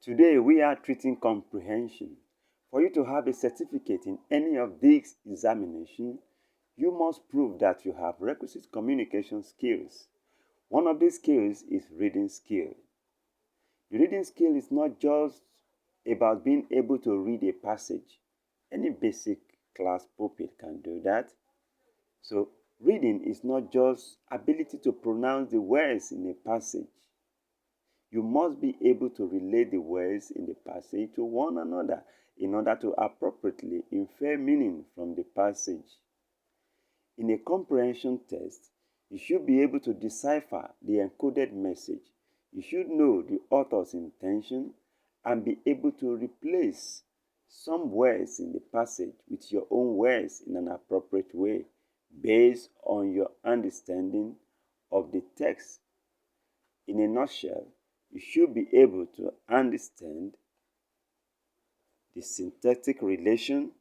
Today we are treating comprehension. For you to have a certificate in any of these examinations, you must prove that you have requisite communication skills. One of these skills is reading skill. The reading skill is not just about being able to read a passage. Any basic class pupil can do that. So reading is not just ability to pronounce the words in a passage. You must be able to relate the words in the passage to one another in order to appropriately infer meaning from the passage. In a comprehension test, you should be able to decipher the encoded message. You should know the author's intention and be able to replace some words in the passage with your own words in an appropriate way based on your understanding of the text. In a nutshell, you should be able to understand the syntactic relation,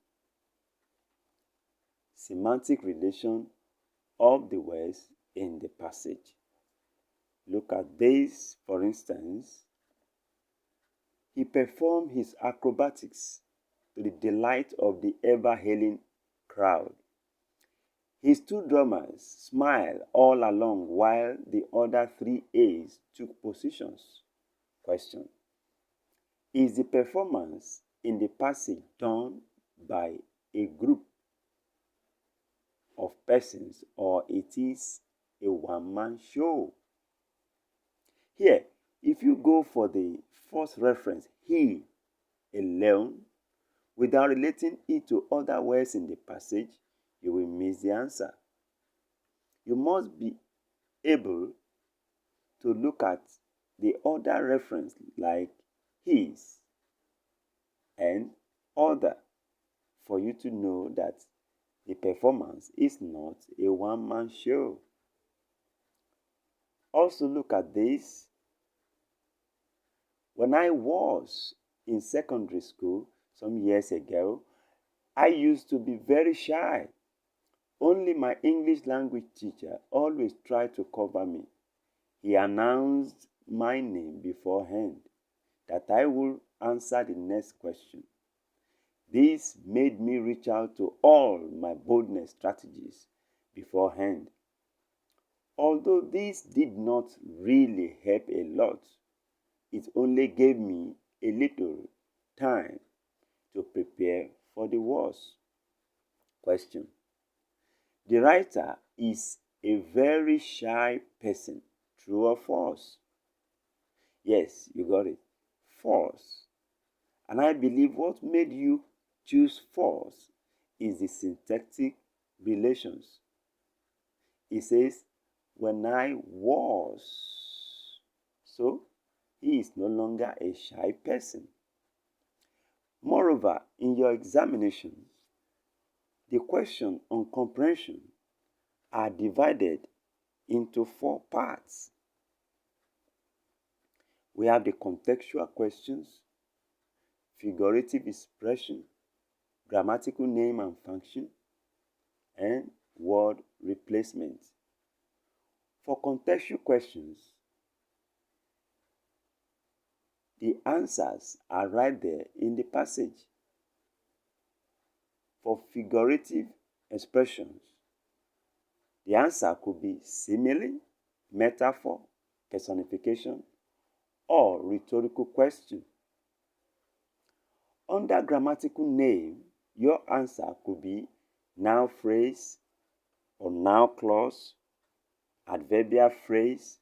semantic relation of the words in the passage. Look at this, for instance. He performed his acrobatics to the delight of the ever-hailing crowd. His two drummers smiled all along while the other three aides took positions. Question. Is the performance in the passage done by a group of persons or it is a one-man show? Here, if you go for the first reference, he alone, without relating it to other words in the passage, you will miss the answer. You must be able to look at the other reference like his and other for you to know that the performance is not a one-man show. Also look at this. When I was in secondary school some years ago, I used to be very shy. Only my English language teacher always tried to cover me. He announced my name beforehand, that I would answer the next question. This made me reach out to all my boldness strategies beforehand. Although this did not really help a lot, it only gave me a little time to prepare for the worst. Question. The writer is a very shy person. True or false? Yes, you got it. False. And I believe what made you choose false is the syntactic relations. It says, when I was. So, he is no longer a shy person. Moreover, in your examinations, the questions on comprehension are divided into 4 parts. We have the contextual questions, figurative expression, grammatical name and function, and word replacement. For contextual questions, the answers are right there in the passage. For figurative expressions, the answer could be simile, metaphor, personification, or rhetorical question. Under grammatical name, your answer could be noun phrase or noun clause, adverbial phrase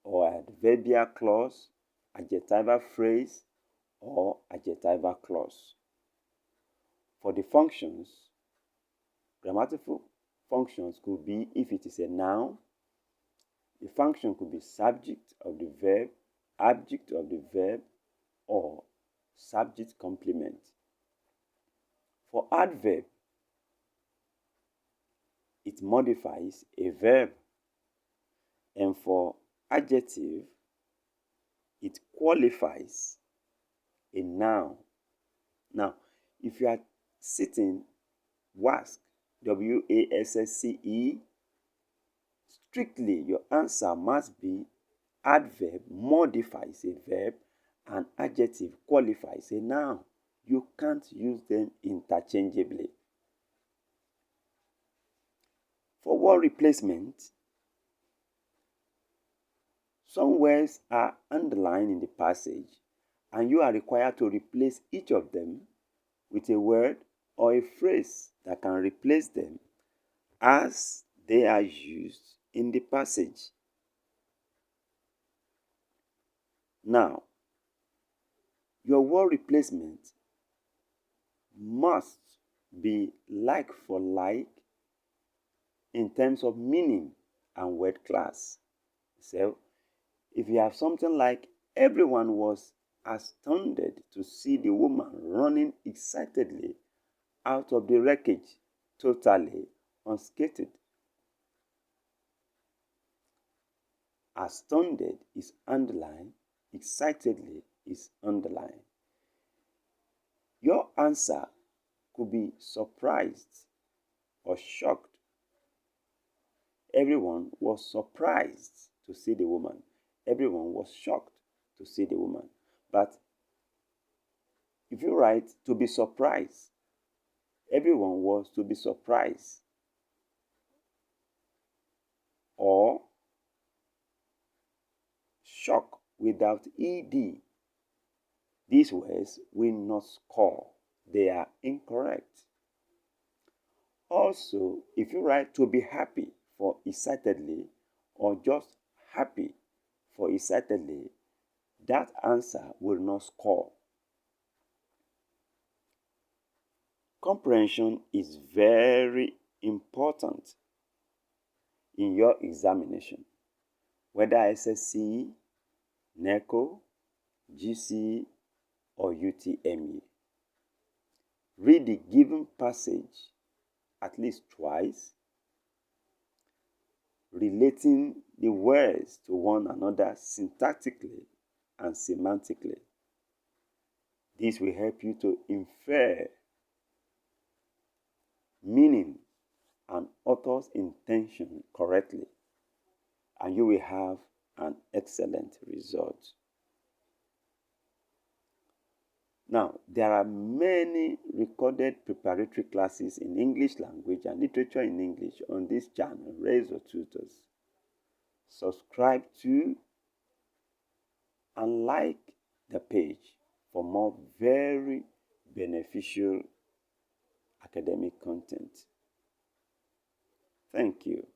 or adverbial clause, adjectival phrase or adjectival clause. For the functions, grammatical functions could be, if it is a noun, the function could be subject of the verb, object of the verb, or subject complement. For adverb, it modifies a verb. And for adjective, it qualifies a noun. Now, if you are sitting WASC, WASSCE, strictly your answer must be adverb modifies a verb an adjective qualifies a noun. You can't use them interchangeably. For word replacement, some words are underlined in the passage, and you are required to replace each of them with a word or a phrase that can replace them as they are used in the passage. Now, your word replacement must be like for like in terms of meaning and word class. So, if you have something like, everyone was astounded to see the woman running excitedly out of the wreckage, totally unscathed. Astounded is underlined, excitedly is underlined. Your answer could be surprised or shocked. Everyone was surprised to see the woman. Everyone was shocked to see the woman. But if you write to be surprised, everyone was to be surprised. Or shock without ed. These words will not score. They are incorrect. Also, if you write to be happy for excitedly or just happy for excitedly, that answer will not score. Comprehension is very important in your examination, whether SSC, NECO, GC, or UTME. Read the given passage at least twice, relating the words to one another syntactically and semantically. This will help you to infer meaning and author's intention correctly, and you will have an excellent result. Now, there are many recorded preparatory classes in English language and literature in English on this channel, Razor Tutors. Subscribe to and like the page for more very beneficial academic content. Thank you.